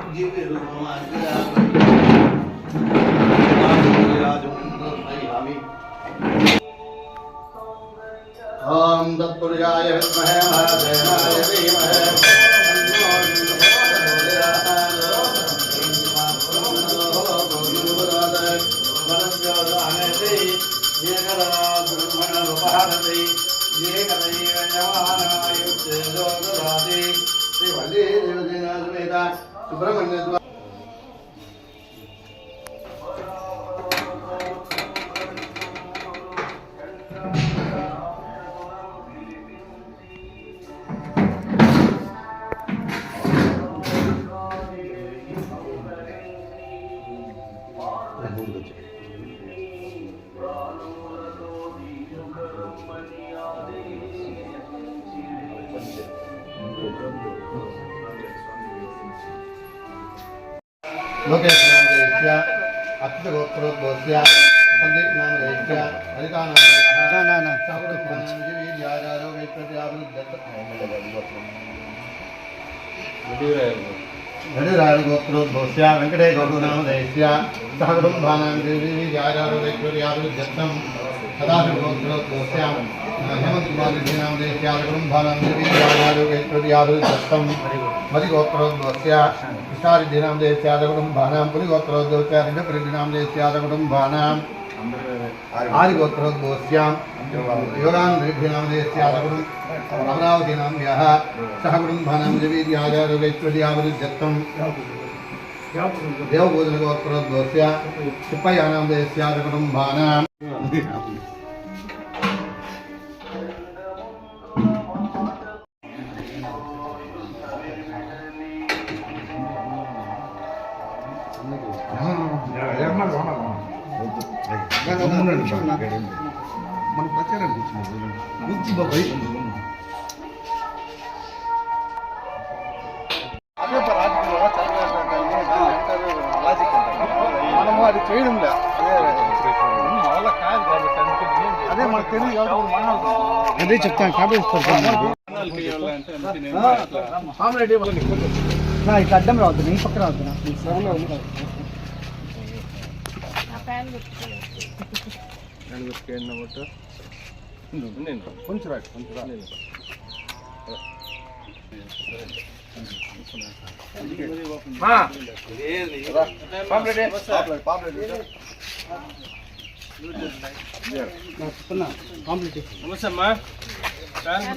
ओम तत्पुरुषाय विद्महे महादेवाय धीमहि सुब्रह्मण्य लोकेशनामदेश्य अक्षगोत्रोद्भवस्य संदीपनामदेश्य हरितानागोत्रोद्भवस्य वेंकटे गौरनामदेश्य सह कुटुम्बानां देवीर्यारोगैश्वर्याभिवृद्ध्यर्थं सदाशिवगोत्रोद्भवस्य हेमन्तकुमारनामदेश्य कुटुम्बानां देवीर्यारोगैश्वर्याभिवृद्ध्यर्थं मदिगोत्रोद्भवस्य कृष्णारिद्धिनामदेश्य कुटुम्बानां पुरिगोत्रोद्भवस्य रजपरिद्धिनामदेश्य कुटुम्बानां आदिगोत्रोद्भवस्य योगानरिद्धिनामदेश्य अमरावतीनाम्यः सह कुटुम्बानां देवीर्यारोगैश्वर्याभिवृद्ध्यर्थं देवभूषणगोत्रोद्भवस्य चिप्पय्यानामदेश्य कुटुम्बानां మన ప్రచారానికి మనము అది చేయడం అదే మనకు తెలియదు అదే చెప్తాను కాబట్టి ఇట్లా అడ్డం రావద్దు నీ పక్కన రావద్దు కొంచెం రాడు కొంచెం నమస్తే అమ్మా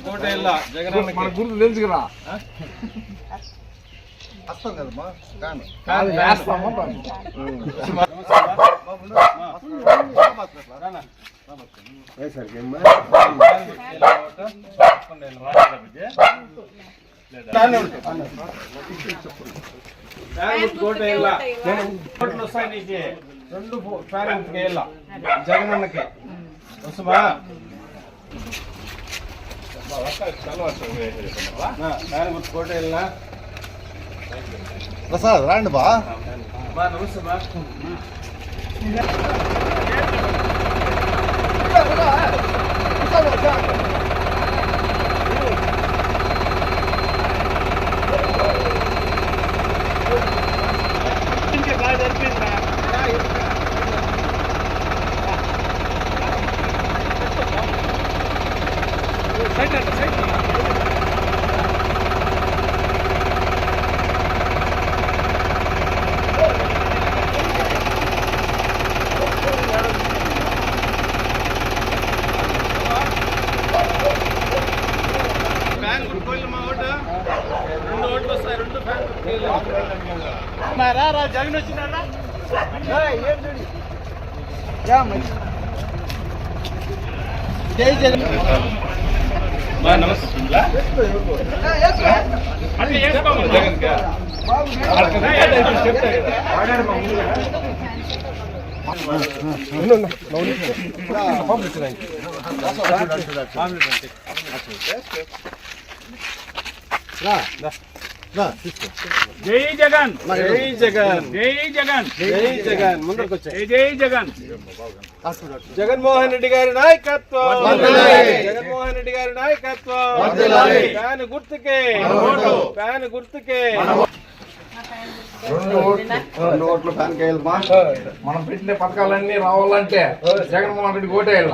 కోట ఇలా జగన్ మన గుర్తు తెలుసు కదా వస్తాం కదమ్మా కోట ఇలా కోట్లు వస్తాయి నీకు 2 ఫ్యాన్ వేయాల జగనన్నకి వస్తామా కోట ఇలా ప్రసాద్ రాండి బా నమస్తే బా జగన్ వచ్చినారా జై జగన్ నమస్తే జై జగన్ జై జగన్ జై జగన్ జై జగన్ ముందుకు వచ్చాయి జై జగన్ జగన్మోహన్ రెడ్డి గారి నాయకత్వం జగన్మోహన్ రెడ్డి గారి నాయకత్వం ఫ్యాన్ గుర్తుకే ఫ్యాన్ గుర్తుకే రెండు ఓట్లు ఫ్యాన్ కేయాలి మా. మనం పెట్టిన పథకాలన్నీ రావాలంటే జగన్మోహన్ రెడ్డి ఓటేయాల.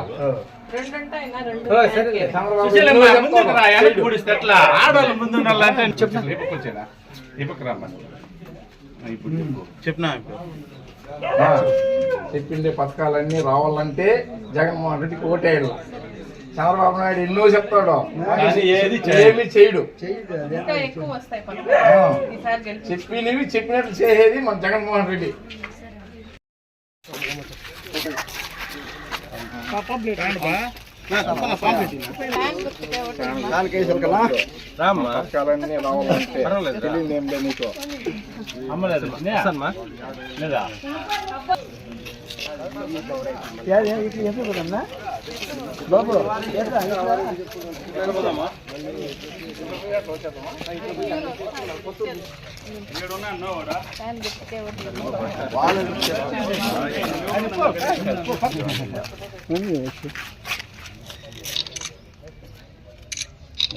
చెప్పిండే పథకాలన్నీ రావాలంటే జగన్మోహన్ రెడ్డికి ఓటేయాల. చంద్రబాబు నాయుడు ఎన్నో చెప్తాడు, ఏమి చేయడు. చెప్పినవి చెప్పినట్లు చేసేది మన జగన్మోహన్ రెడ్డి. పథకాలన్నీ రావాలంటే తెలియదు ఏం లేదు నీకు.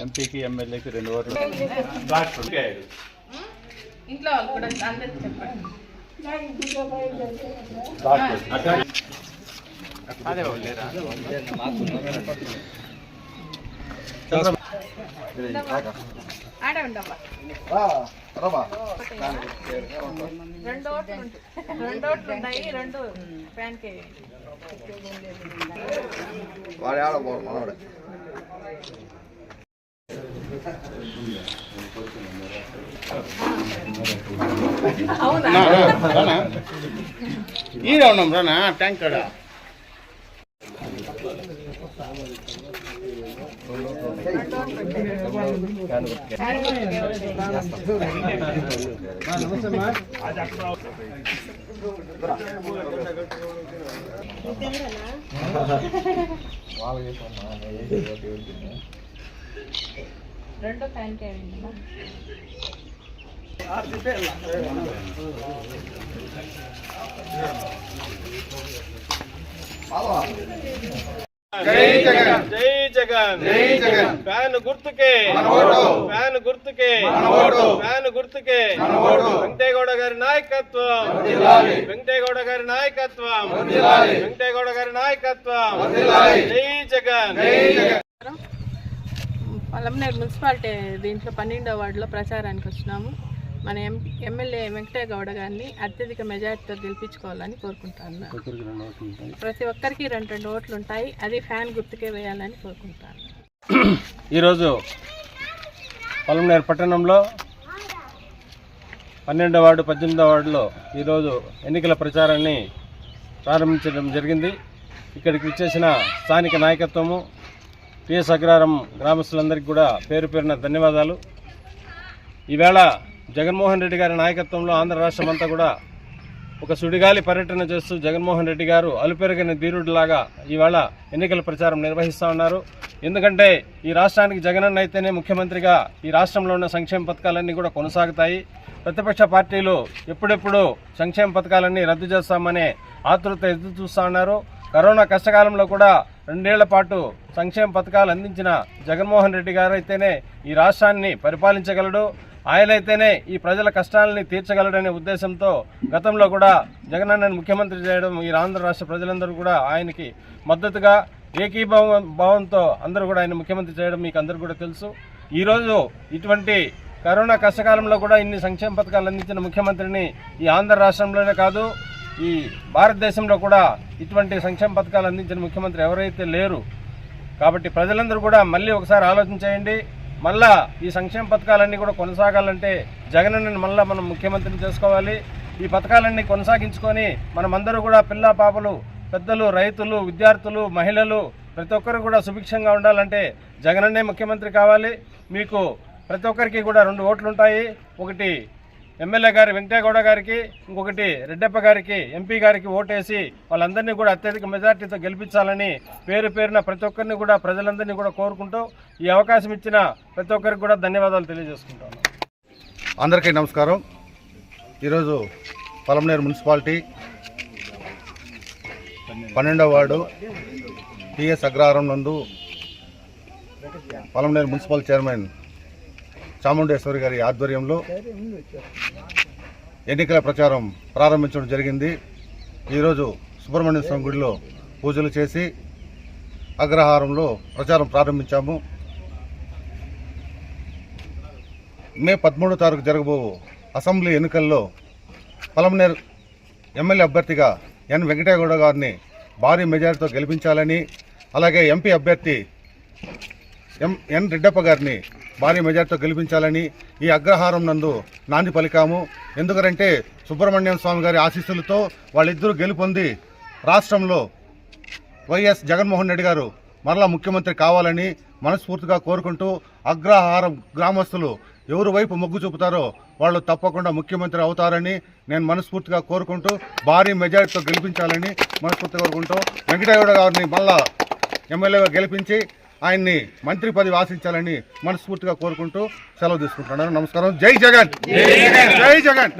ఎంపీకి ఎమ్మెల్యేకి 2 ఓట్లు. ఇంట్లో వాళ్ళు కూడా అందరికి చెప్పండి. ఆడే ఉండమ్మా. 2 ఓట్లు ఉన్నాయి. 2 ఫ్యాన్ కే వాడు ఆడబోరు మనవాడు. ఈడే ఉన్నాం రానా ట్యాంక్ కాడ. రెండో ఫ్యాన్ కే జై జగన్, జై జగన్, జై జగన్. ఫ్యాన్ గుర్తుకే, ఫ్యాన్ గుర్తుకే, ఫ్యాన్ గుర్తుకే. వెంకటేగౌడ గారి నాయకత్వం, వెంకటేగౌడ గారి నాయకత్వం, వెంకటేగౌడ గారి నాయకత్వం. జై జగన్, జై జగన్. పలమనేరు మున్సిపాలిటీ దీంట్లో 12వ వార్డులో ప్రచారానికి వచ్చినాము. మన ఎమ్మెల్యే వెంకటేగౌడ గారిని అత్యధిక మెజార్టీతో గెలిపించుకోవాలని కోరుకుంటాను. ప్రతి ఒక్కరికి 2 ఓట్లు ఉంటాయి. అది ఫ్యాన్ గుర్తుకే వేయాలని కోరుకుంటాను. ఈరోజు పలమనేరు పట్టణంలో 12వ వార్డు 18వ వార్డులో ఈరోజు ఎన్నికల ప్రచారాన్ని ప్రారంభించడం జరిగింది. ఇక్కడికి వచ్చేసిన స్థానిక నాయకత్వము, పిఎస్ అగ్రహారం గ్రామస్తులందరికీ కూడా పేరు పేరున ధన్యవాదాలు. ఈవేళ జగన్మోహన్ రెడ్డి గారి నాయకత్వంలో ఆంధ్ర రాష్ట్రం అంతా కూడా ఒక సుడిగాలి పర్యటన చేస్తూ జగన్మోహన్ రెడ్డి గారు అలుపెరగని ధీరుడిలాగా ఈవేళ ఎన్నికల ప్రచారం నిర్వహిస్తూ ఉన్నారు. ఎందుకంటే ఈ రాష్ట్రానికి జగనన్న అయితేనే ముఖ్యమంత్రిగా ఈ రాష్ట్రంలో ఉన్న సంక్షేమ పథకాలన్నీ కూడా కొనసాగుతాయి. ప్రతిపక్ష పార్టీలు ఎప్పుడెప్పుడు సంక్షేమ పథకాలన్నీ రద్దు చేస్తామనే ఆతృత ఎదురు చూస్తూ ఉన్నారు. కరోనా కష్టకాలంలో కూడా 2 ఏళ్ల పాటు సంక్షేమ పథకాలు అందించిన జగన్మోహన్ రెడ్డి గారు అయితేనే ఈ రాష్ట్రాన్ని పరిపాలించగలడు, ఆయనైతేనే ఈ ప్రజల కష్టాలని తీర్చగలడనే ఉద్దేశంతో గతంలో కూడా జగనన్నను ముఖ్యమంత్రి చేయడం ఈ ఆంధ్ర రాష్ట్ర ప్రజలందరూ కూడా ఆయనకి మద్దతుగా ఏకీభావంతో అందరూ కూడా ఆయన ముఖ్యమంత్రి చేయడం మీకు అందరూ కూడా తెలుసు. ఈరోజు ఇటువంటి కరోనా కష్టకాలంలో కూడా ఇన్ని సంక్షేమ పథకాలు అందించిన ముఖ్యమంత్రిని ఈ ఆంధ్ర రాష్ట్రంలోనే కాదు ఈ భారతదేశంలో కూడా ఇటువంటి సంక్షేమ పథకాలు అందించిన ముఖ్యమంత్రి ఎవరైతే లేరు. కాబట్టి ప్రజలందరూ కూడా మళ్ళీ ఒకసారి ఆలోచన చేయండి. మళ్ళా ఈ సంక్షేమ పథకాలన్నీ కూడా కొనసాగాలంటే జగనన్నని మళ్ళీ మనం ముఖ్యమంత్రిని చేసుకోవాలి. ఈ పథకాలన్నీ కొనసాగించుకొని మనమందరూ కూడా పిల్ల పాపలు, పెద్దలు, రైతులు, విద్యార్థులు, మహిళలు ప్రతి ఒక్కరు కూడా సుభిక్షంగా ఉండాలంటే జగనన్నే ముఖ్యమంత్రి కావాలి. మీకు ప్రతి ఒక్కరికి కూడా 2 ఓట్లు ఉంటాయి. ఒకటి ఎమ్మెల్యే గారి వెంకటేగౌడ గారికి, ఇంకొకటి రెడ్డప్ప గారికి, ఎంపీ గారికి ఓటేసి వాళ్ళందరినీ కూడా అత్యధిక మెజార్టీతో గెలిపించాలని పేరు పేరున ప్రతి ఒక్కరిని కూడా ప్రజలందరినీ కూడా కోరుకుంటూ ఈ అవకాశం ఇచ్చిన ప్రతి ఒక్కరికి కూడా ధన్యవాదాలు తెలియజేసుకుంటాను. అందరికీ నమస్కారం. ఈరోజు పలమనేరు మున్సిపాలిటీ 12వ వార్డు పిఎస్ అగ్రహారం నందు పలమనేరు మున్సిపల్ చైర్మన్ చాముండేశ్వరి గారి ఆధ్వర్యంలో ఎన్నికల ప్రచారం ప్రారంభించడం జరిగింది. ఈరోజు సుబ్రహ్మణ్య స్వామి గుడిలో పూజలు చేసి అగ్రహారంలో ప్రచారం ప్రారంభించాము. మే 13వ తారీఖు జరగబో అసెంబ్లీ ఎన్నికల్లో పలమనేరు ఎమ్మెల్యే అభ్యర్థిగా ఎన్ వెంకటేగౌడ గారిని భారీ మెజారిటీతో గెలిపించాలని, అలాగే ఎంపీ అభ్యర్థి ఎన్ రెడ్డప్ప గారిని భారీ మెజార్టీతో గెలిపించాలని ఈ అగ్రహారం నందు నాంది పలికాము. ఎందుకంటే సుబ్రహ్మణ్యం స్వామి గారి ఆశీస్సులతో వాళ్ళిద్దరూ గెలుపొంది రాష్ట్రంలో వైఎస్ జగన్మోహన్ రెడ్డి గారు మరలా ముఖ్యమంత్రి కావాలని మనస్ఫూర్తిగా కోరుకుంటూ, అగ్రహారం గ్రామస్తులు ఎవరి వైపు మొగ్గు చూపుతారో వాళ్ళు తప్పకుండా ముఖ్యమంత్రి అవుతారని నేను మనస్ఫూర్తిగా కోరుకుంటూ, భారీ మెజారిటీతో గెలిపించాలని మనస్ఫూర్తిగా కోరుకుంటూ, వెంకటేగౌడ గారిని మళ్ళా ఎమ్మెల్యేగా గెలిపించి ఆయన్ని మంత్రి పదవి ఆశించాలని మనస్ఫూర్తిగా కోరుకుంటూ సెలవు తీసుకుంటున్నాను. నమస్కారం. జై జగన్. జై జగన్.